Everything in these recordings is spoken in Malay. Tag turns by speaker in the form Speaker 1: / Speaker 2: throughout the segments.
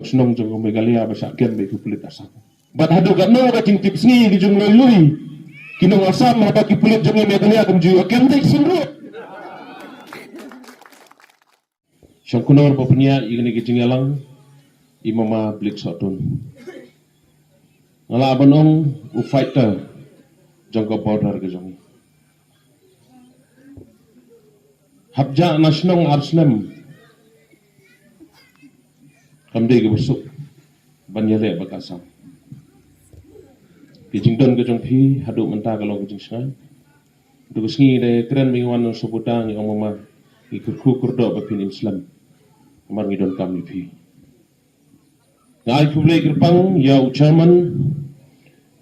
Speaker 1: senong jong Megalia ba sakyan ba kupulit asam. Bat hadu ka no ka ting tips ni ki jong lui kinong asam ba ki pulit jong Megalia kum ju akam dai sinro. Syangkunor ba punya igni ki jingalang imama blik sotun. Ngala abanong u fighter jong ka border ke jong. Habja nasional arsnem kamde ke besuk banyale bakasam kijing don ke jong phi hadu menta kalong kijing sangai du sngi de kren mingwan no sobuta ni omama ki kurku kurdo ba pin islam mar ngi don kami phi ngai kuble kirpang ya ucaman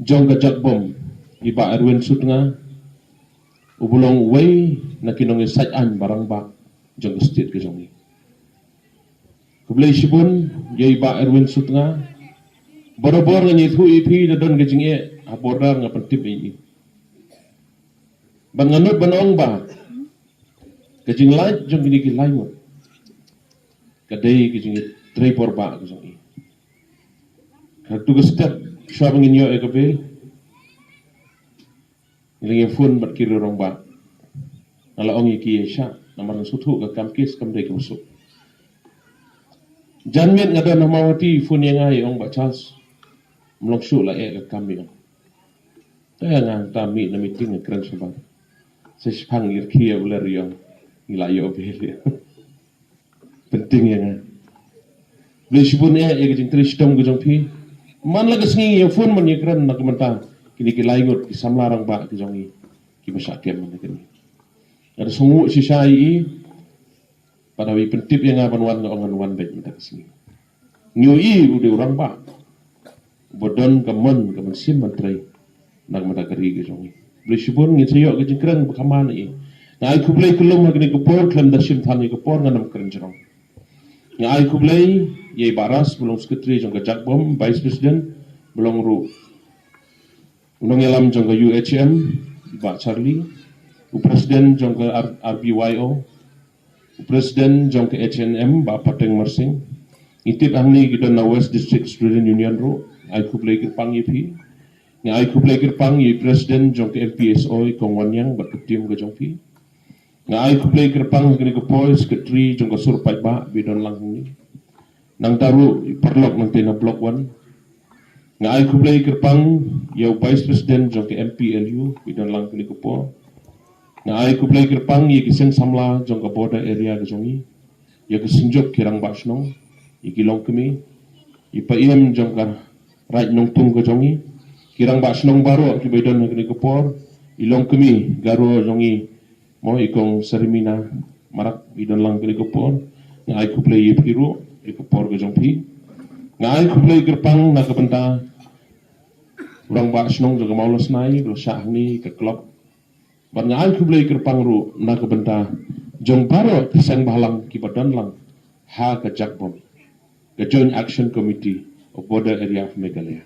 Speaker 1: jong ka jakbom iba erwen sutnga ubulong wei na kinong sajan barang ba jong state ke jong ni kublai sibun yai ba erwin sutnga borobor nga thu ipi da don gajing e aborda nga pentip ini banganut banong ba gajing lai jong gini ki lai mo kadai gajing tripor ba gajing i katu ga step syabang inyo e kabel ilingi phone bat kiri rong ba ala ong iki sya namar suthu ka kamkis kamdai ka masuk janmet ngada namawati phone yang ai ong ba Charles mlok su la e ka kami ta nga ta mi na meeting kran sabar se spang ir kia ular yang ila yo beli penting yang le sibun e gajing tristom gajong phi man la gasngi yo phone man yakran nak menta kini ki laingot ki samlarang ba ki jongi ki masakem man kini ada sungu si sai pada wi pentip yang aban wan ngongan wan bet minta kesini nyu i udah orang ba bodon kemen sim menteri nak mata keri ke jongi beli sibun ngi sayo ke jengkrang bakaman i ngai kublai kelum ngini kepor klem da sim thani kepor nganam keren jerong ngai kublai ye baras belum sekretari jong ke jakbom vice president belum ru unong yalam jong ke UHM ba Charlie u presiden jong ke RBYO Presiden jong ke HNM ba Pateng Mersing itip amni kita na West District Student Union ro ai kublai kirpang ipi ni ai kublai kirpang i presiden jong ke MPSO kong wanyang ba ketim ke jong pi nga ai kublai kirpang kini ke pois ke tri jong ke surpai ba bidon lang ni nang taru perlok nang tena blok 1 nga ai kublai kirpang ya vice president jong ke MPLU bidon lang kini ke po na ai kublai kirpang ye kiseng samla jong ka border area ke jongi ye kisinjok kirang basnong ye kilong kemi ye paiem jong ka right nong tung ke jongi kirang basnong baro ki bedon ke por ilong kemi garo jongi mo ikong serimina marak bidon lang ke por na ai kublai ye piru ye ke por ke jong pi na ai kublai kirpang na ka benta urang basnong jong ka maulas nai lo syahni ke klub ban ngai kublai kirpang ru na ka benta jong baro kisang bahalang ki badan lang ha ka jakbom the Joint Action Committee of Border Area of Meghalaya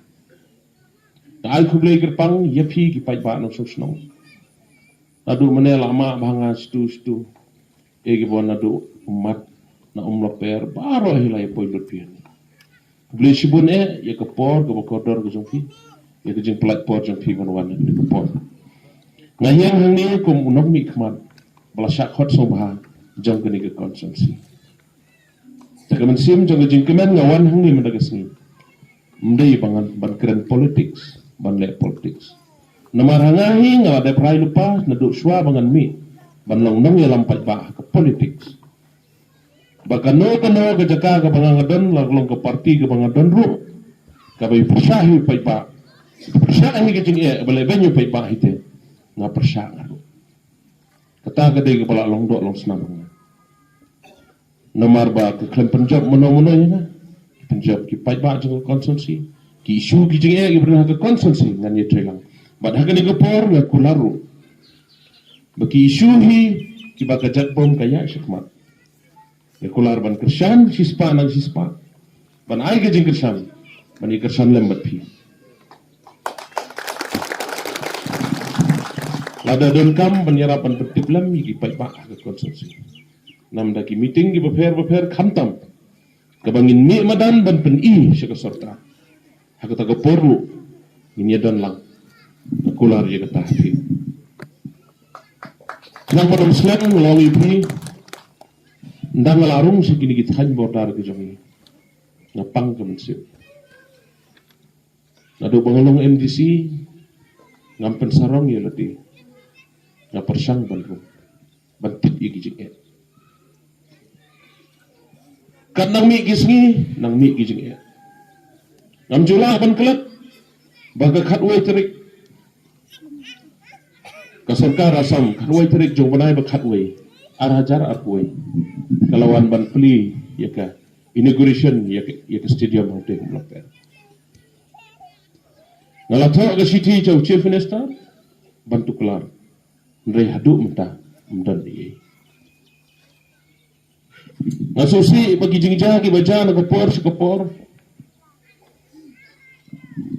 Speaker 1: ngai kublai kirpang yepi ki pai ba no sosnong adu mane lama bhanga stu e ki bon adu umat na umlok per baro hilai poilot pian kublai sibun e ye ka por ka kodor ka jongpi ye ka jing plat por jongpi ban ni ka por ngayang hang ni kum unong mi khmat balasak hot sobha jong kini ke konsumsi tagaman sim jong jing kemen ngawan hang ni mendagasni mdei bangan ban keren politics ban le politics namar hangahi ngada prai lupa naduk swa bangan mi ban long nong ya lampat ba ke politics bakano kano ke jaka ke bangadon long ke parti ke bangadon ru ka bai persahi pai ba persahi ke jing e bale benyu pai ba hite nga persya ngaru kata kadai kepala long dok long senam nomor ba ke klem penjab mono-mono ya penjab ki pai ba jeng konsumsi ki isu ki jeng e ki berna ke konsumsi ngan ye trelang bad hakani ke por nga kularu baki isu hi ki ba ka jakbom kaya syakmat ya kular ban kersan sispa nang sispa ban ai ke jeng kersan ban i kersan lembat pi lada don kam penyerapan petip lam gi pai ba ke konsumsi nam daki meeting gi beper khantam Kabangin mi madan ban pen I siya kasorta. Hakata ka poru. Inyadan lang. Nakular ya katahapi. Nang pada Muslim melalui beri. Ndang larung sa kinigitahan bordar ke jangi. Ngapang ka mansip. Nado bangalong MDC. Ngampen sarong ya lati. Ngaparsang banrung. Bantit igijing Kat nang mi gisngi, nang mi gijing Ngam jula ban kelat, baga khatway terik. Kasarkar asam, khatway terik jong banay ba khatway. Arhajar arway. Kalawan ban peli, yaka inauguration, yaka stadium hotel melaper. Ngalatho ka city jauh chief minister, bantu kelar. Nrei haduk menta, mdan iye. Ngasusi bagi jingja ki baja na kapor sa kapor.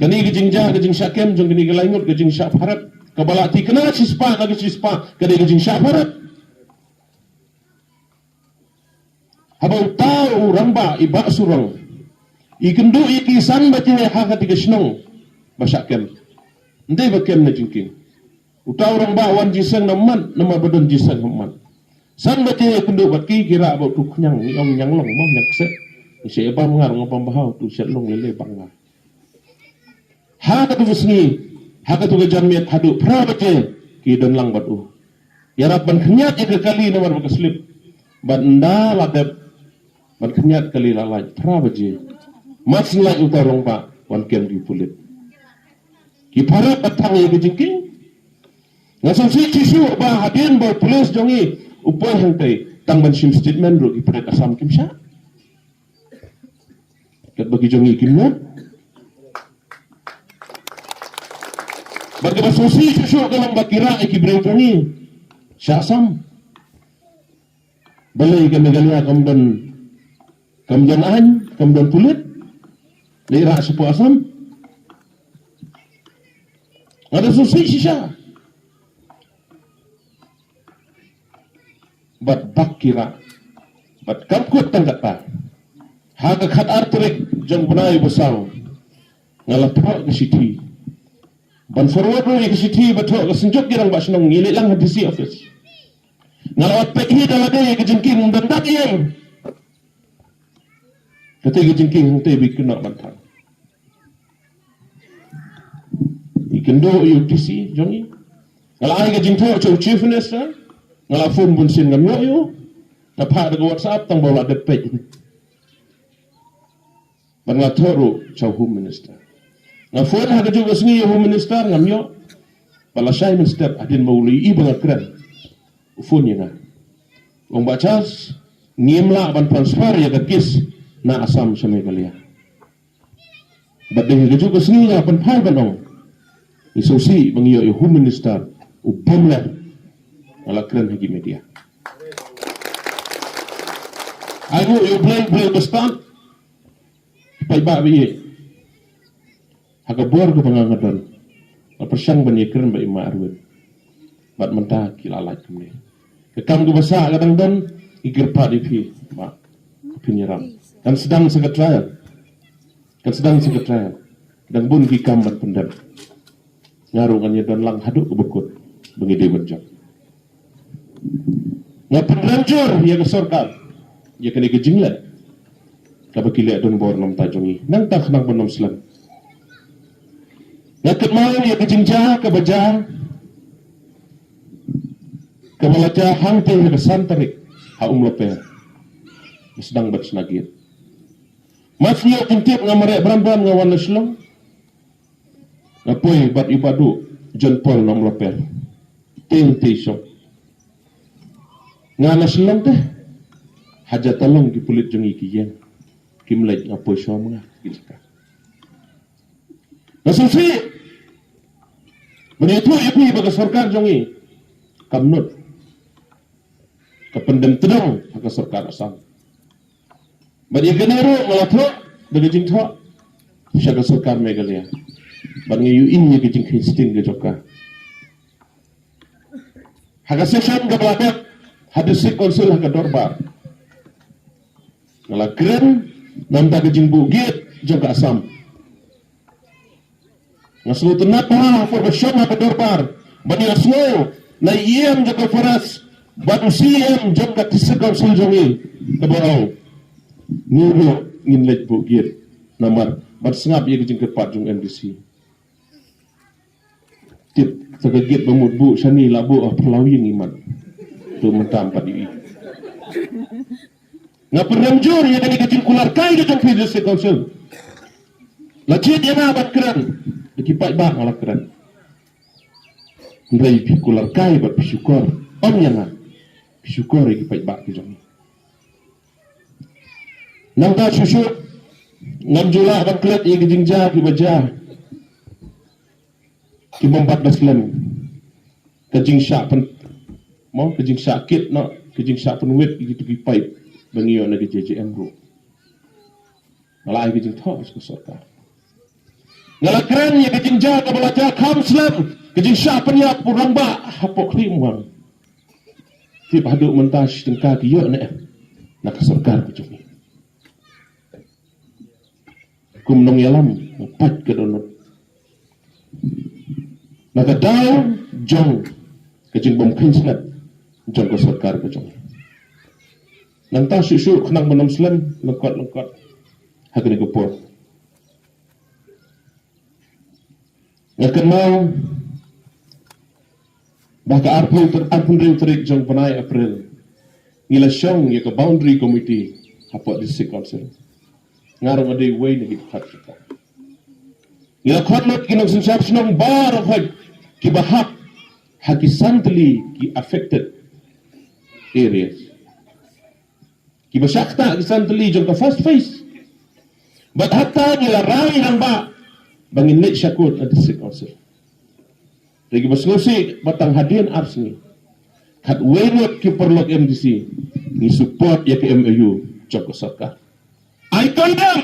Speaker 1: Kani ki jingja ki jing syakem jong kini galaingot ki jing syak harap kabalati kena sispa lagi sispa kani ki jing syak harap. Habau tau ramba iba surang. Ikendu ikisan baca hakat ikisnong basyakem. Ndai bakem na jingking. Utau ramba wan jisang naman nama badan jisang naman. San baca kendu bat ki kira abau tu nyang ni ong nyang long mau nyak set. Si eba mengar ngopam bahau tu set long lele bangga. Ha ka tu besni, ha ka tu gajan miat hadu pra baca ki don lang batu. Yarap ban kenyat ya kali nomor bakaslip. Ban nda ladep ban kenyat kali lalai pra baca. Mas lai utau ramba wan kem di pulit. Ki para patang ya kejingking. Ngasam si cisu ba hadin ba pulis jongi. Upay hangtay tangban sim statement ro iparet asam kimsya. Kat bagi jongi kimno. Bagi basusi susu kalang bakira ikibreng jongi. Sya asam. Balay kami galia kamdan an, kamdan pulit. Lira sepu asam. Ada susi sisa. Bat bakira, bat kapkut tanggata, haga khat artrik jang benai besang, ngalatho ke siti, ban forward ke siti batho ke senjok girang bak senong ngilik lang DC office, ngalawat pekhi dalade ke jengking dandak yang, kata ke jengking hante bikin nak bantang, ikendo UTC jongi, ngalai ke jengtho chow chief minister. Ngala phone bunsin ngam yo napa ada WhatsApp tang bawa depet ban ngatoru chau home minister ngafon ha juga sengi home minister ngam yo pala sai minister adin mauli I bangakran phone nya ong bacas ngimla ban transfer ya kis na asam samai kalia badhe juga sengi ya ban phai banong isusi bang yo home minister ubamla ala keren hagi media. Aku you play bestan. Pai ba biye. Haga bor ko pangangadon. Persyang bani keren ba ima arwin. Bat mentah kilalat kemne. Kekam ko basa kadang don igir pa di pi ma pinyeram. Kan sedang sangat trial. Dan bun ki kam ban pendam. Ngarungannya don lang haduk kebekut bengide berjak. Ngapan rancur ya kesorkan ya kena kejinglat kabakila don bor nam tajongi nang tak nang benom selam ngakat mau ya kejingja kebajar kemalaja hangte ya kesantarik ha umloper sedang bersenagit masnya kentip ngamare beramban ngawan naslong ngapoi bat ibadu John Paul nam loper tinti shop ngana silong teh hajat talong ki pulit jongi ki yang kimlaj ngapoy so mga kilka nasusi menito ipi baga sarkar jongi kamnut kapendem tedong baga sarkar asam badi genero malatho daga jingtho syaga sarkar megalia bangi yu innya ki jing kristin ge joka haga session ga baladak hadis konsul haga dorbar ngala keren nam ta kajing bugit jong ka asam ngaslo tenat pa for besyong apa dorpar bani aslo na iem jong ka faras batu siem jong ka tisekam suljongi kabao nguro nginlet bugit namar bat sengap ye kajing kepat jong MDC tip sagagit bamut bu sani labu perlawin iman tu mentam padi nga peremjur ya dari kecil kular kai ke jong Federasi Council lacit ya na bat keren dikipai bang ala keren ndai pi kular kai bat syukur om yang syukur dikipai bang ke jong nang ta susu ngam jula bat klet ye ke jingja ki baja ki bombat baslam ke jing syak pen mo ke jing sakit no ke jing syak penwit gitu kipai bangio na JJM bro malai ke jing thos ke sarkar ngala keren ya ke jing ja ka balaja kham slam ke jing syak penya purang ba hapok limwang ti badu mentas tengka ki yo ne na ka sarkar ke jing kum nong yalam pat ke donot na ka daw jong ke jing bom khinsnat jong ka sarkar ke jing nanta susu kenang menam Muslim lengkot hakni kupur ngakan mau baka arpun terik jong panai April ngila syong ya ke boundary committee hapot district council ngarong ade way ni khat kita ngila khotlat kinong sinsap sinong bar hak ki bahak haki santli ki affected areas ki basyakta kisan teli jong ka first phase but hatta nila rai nang ba bangin net syakut at district council regi baslusi batang hadian ars ni kat wenot ki perlok MDC ni support ya ke MOU jong ka sarkar I condemn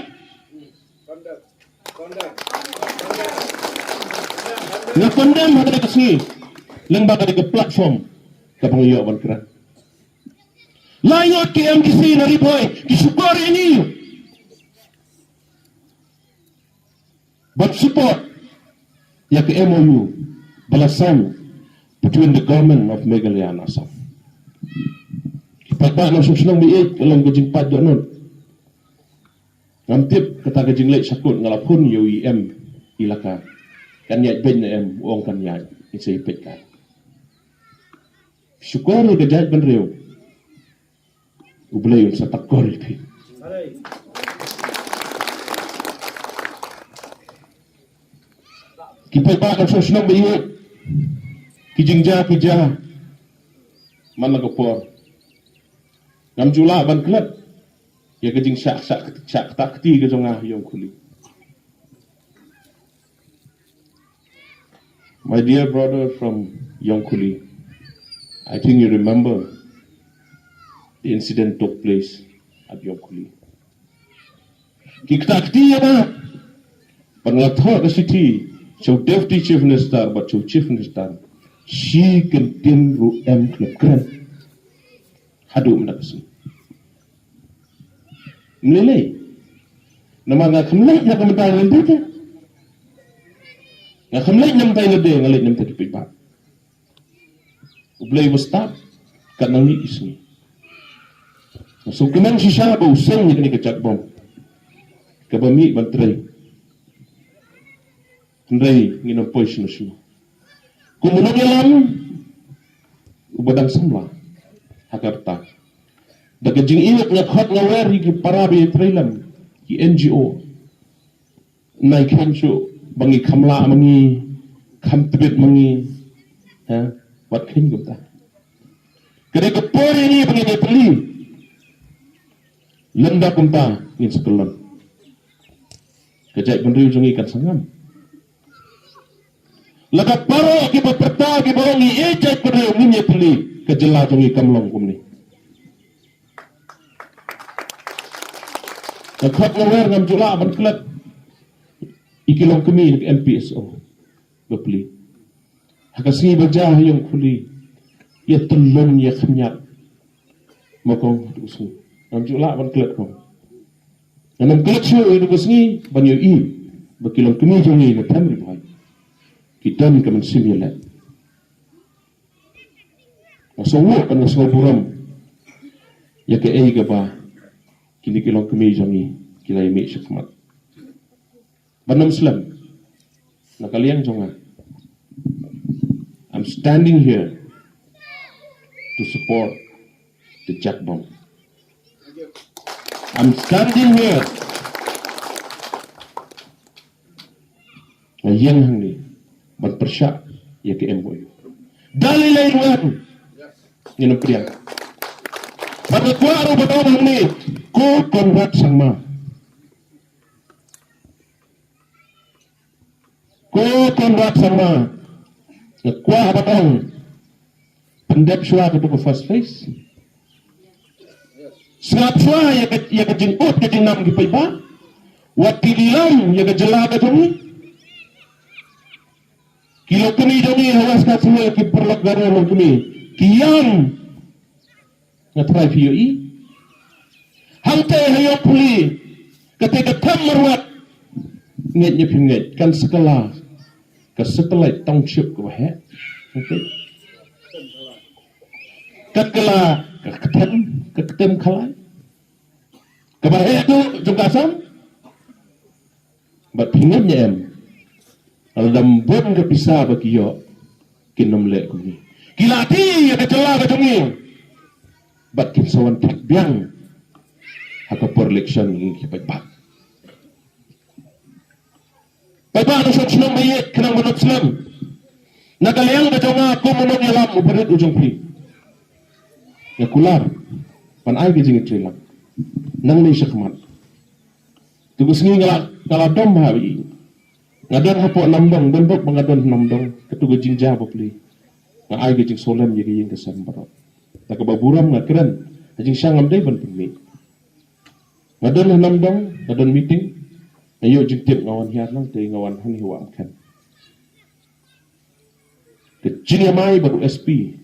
Speaker 1: na condemn hada ka sini lembaga ke platform ka pangiyo ban keran layot ke MDC na riboy support ini but support ya ke MOU balasan between the government of Meghalaya and Assam pagba na susunong biik alam gajing padyo nun ngamtip kata gajing lek sakut ngalapun UEM ilaka kanyat ben na uong kanyat isay petkan syukur ni gajat ben reo ublay sa takor ito. Kipay ba ang sosyong bayo? Kijingja man lagapor. Ngam jula ban klat. Ya kijing syak takti ke jong yung kuli. My dear brother from Yongkuli, I think you remember the incident took place at Yongkuli. Kiktakti na pangatho the city so deputy chief minister but so chief minister she can tinru club kran hadu menakasi nilai nama nga khamlai na kamatay ng dito nga khamlai nam tayo na de ngalit nam tayo pipa ublay was stop kanang ni isni so kumang siya ba usang ni kacakbom kabami bantray ndray nginampoy siya kumunong yalam ubadang samla hakarta dagajing iwat nga khot nga weri ki parabi trailam ki NGO nai kensyo bangi kamla mangi kamtibit mangi ha wat ken gumta kare ko pore ni bangi ne peli lenda kumta ngin sekelon kajak bendri jungi kan sangam laga paro ki baperta ki borongi ejak bendri ngin peli kejela jungi kamlong kumni Nakhot ngawer ngam jula ban klat ikilong kami ng MPSO bapli hakasi baja yung kuli ya tulon ya khanyat makong usu ngam jula ban klat ko Anam kelecih itu kesini banyak bakilong kami jangi na tamri boy. Kita ni kaman similar. Masawo kan masawo buram. Ya ke ba kini kilong kami jangi kilai mek syakmat. Banam Islam nakaliang jonga. I'm standing here to support the Jack bomb. I'm standing here. Yang ni berpersyak ya ke MOU. Dalil lain wan. Yang priang. Pada kuaru betul ni ko konrat sama. Ko konrat sama. Kuah betul. Pendep syua ke first face. Sengap syua ya ke jengkut ke jenam di paiba. Watilam ya ke jelah ke jongi. Kilo kami jongi hawas ka semua ki perlak garo lo kami. Kiam ngatrai fioi. Hangte hayo puli ketika tamarwat nget nyepinget kan sekolah ke setelah township ke wahe. Okay. Ketkala ketem kalai kebahe itu juga sam bat pingatnya em dalam bon ke pisah bagi yo kinom le kuni kilati ya kecela ke jongi bat kin sawan tak biang haka por election ni ki pat Bapa no sok senang bayet kenang manot Islam nagaliang ke jonga ko mono nyalam uberit ujung pi ya kular pan ai gijing trilang nang ni syakmat tugus ni ngala dom hawi ngadon hapo namdong bendok mengadon namdong ketuga jinja bopli nga ai gijing solam jadi yang kesan barot tak baburam ngakran ajing sangam dai ban pemi ngadon namdong ngadon meeting ayo jing tip ngawan hiat lang te ngawan han hiwam kan ke jinamai baru SP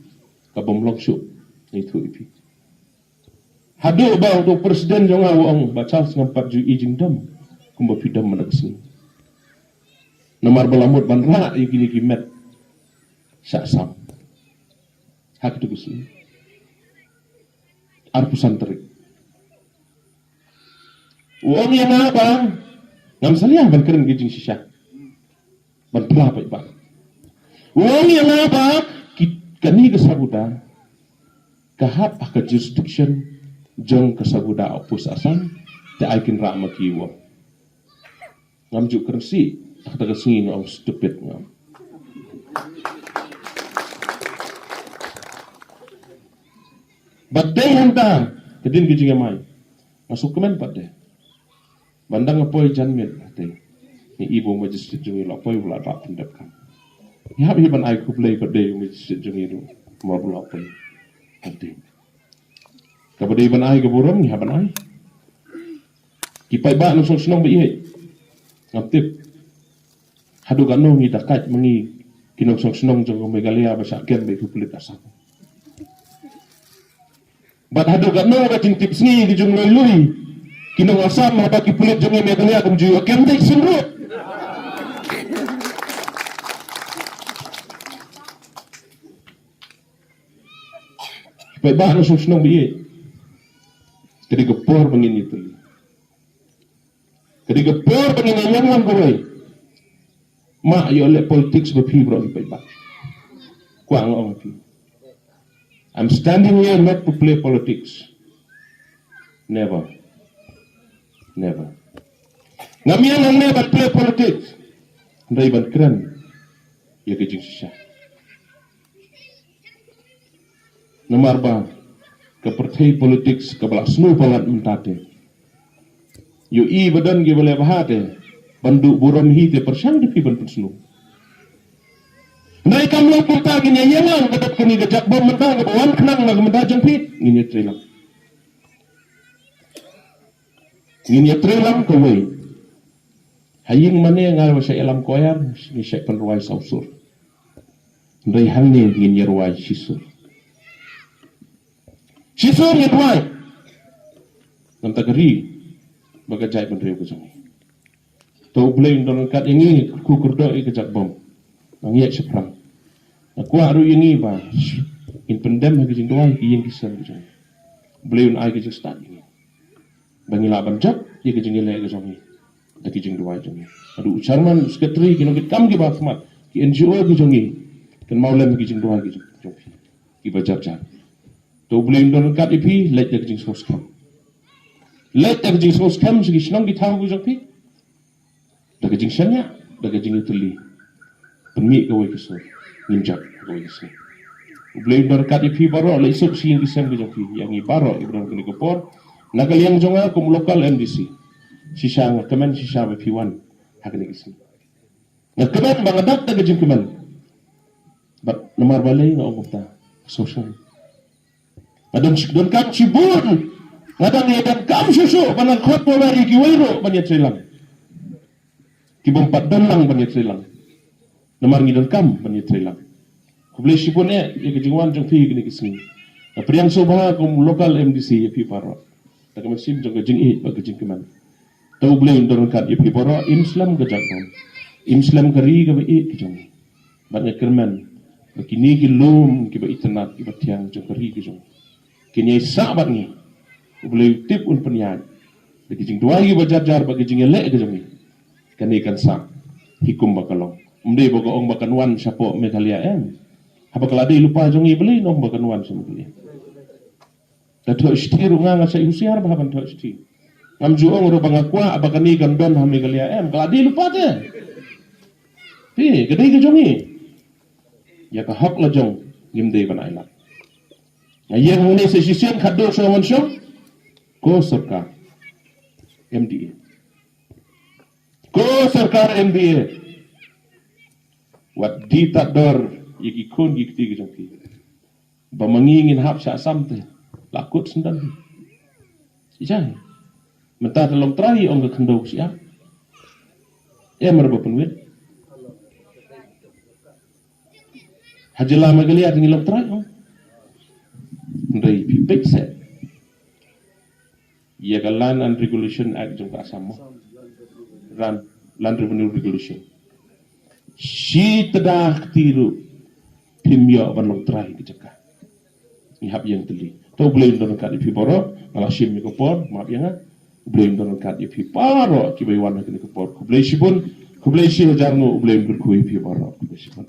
Speaker 1: ka bomlong syuk itu ipi. Hadu ba untuk presiden jonga wong baca sengampat ju ijing dam kumba pidam managsi. Nomor belamut banra gini gimet syasam. Hak itu gusi. Arpusan terik. Wong yang apa? Ngam salia ban keren gijing sisya. Ban pelapa ba. Wong yang apa? Kani kesabuda kahap ke jurisdiction jeng kesabuda opus asam te aikin ra makiwa ngam ju kersi tak kesingin ngam stupid ngam badai hanta kedin gijing mai masuk kemen badai bandang apoi janmit ate ni ibu majlis jungi lapoi bula ra pendep kan ya ban ai ku play badai majlis jungi ru mo bula apoi ate kabadai ban ai gaburam ni haban ai kipai ba no sok senong bi ngaptip hadu gano ni dakat mengi kinok sok senong jong megalia basa kem be kulit asap bat hadu gano ga tintip sni di jong lui kinok asam haba ki pulit jong megalia kum ju kem dek sunrut kipai ba no sok senong bi Kedi gepor begini itu. Kedi gepor begini yang gue. Mak yo le politics bepi bro ipai ba. Kuang ong pi. I'm standing here not to play politics. Never. Never. Ngamian ang never play politics. Ndai ban keren. Ya kejing sisa. Nomor ba ke partai politik ke balak senu palat mentate. Yo i badan ge boleh bahate banduk buram hi te persang depi ban senu. Nai kam lo purta gini yang kedap kini gejak bom mentang ke bawan kenang na gemenda jengpit ngini trelang. Ngini trelang ke wei. Haying mane ngai wa elam koyar ni syek penruai sausur. Ndai hal ni ngini ruai sisur. Sisur yang ruai. Nam tagari bagajai bendreu ke jongi to blame don kat ini ku kurdo i kejak bom ngiak seprang aku aru ini ba in pendem hagi jing doai yang kisah ke jongi blame ai ke start ini bangila banjak ye ke jing le ke jongi hagi jing doai jongi adu charman secretary kino kit kam ki ba khmat ki NGO ke jongi kan maulem hagi jing doai ke jongi ki bajar jar to blame don kat ipi let hagi jing sos kam let hagi jing sos kam sigi snong ki thau ke jongi daga jing shanya daga jing ituli penmi ke wai kesor ninjak ke wai kesor blame don kat ipi baro le isuk sing kisam ke jongi yang i baro ibran ke nikopor nagal yang jonga kum lokal MDC sisang kemen sisa P1 hakni kisam na kemen bangadak daga jing kemen bat nomor balai na umumta social adon don kam cibun ngadang edan kam susu panang khot mo bari ki wairo banyat selang ki bompat dalang banyat selang nomor ngidon kam banyat selang kuble sipun e ke jingwan jong pi gini kisni na priang sobha kum lokal MDC pi paro daga masim jong jing e bag jing keman tau ble ndon kat pi paro Islam gajak bom Islam kari ga e ki jong banyak kerman kini ki lum ki ba internet ki ba tiang jong kari ki jong kini sabat ni ble tip un penyai bagi jing dua gi bajar bagi jing le ke jong kan ikan sa hikum bakalong mde bogo ong bakan wan sapo mekalia haba kalade lupa jongi beli nom bakan wan sama dia da to stiru nga sa usiar ba ban to sti ngam ju ong ro bangakwa abakan ni kan don ha mekalia kalade lupa te gede ke jongi ya ka hak la jong gimde banai la yang hone se sisian khaddo so man so ko sarkar MDA ko sarkar MDA wat di tador yiki kun gikti gijongki ba mangingin hap sa samte lakut sendan ijai menta dalam trai ong ga khandau sia merba penwit hajela magalia ngilom trai ong ndai pipek set ya ka Land and Regulation Act jong ka asam Land Revenue Regulation si tedah tiru pimyo banlong trai kejaka ni hab yang teli to blame don kat ipi boro ala sim ni kopor maaf yang blame don kat ipi paro ki baywan ni kopor ku blame sibun ku blame si jarno blame ku ipi boro ku sibun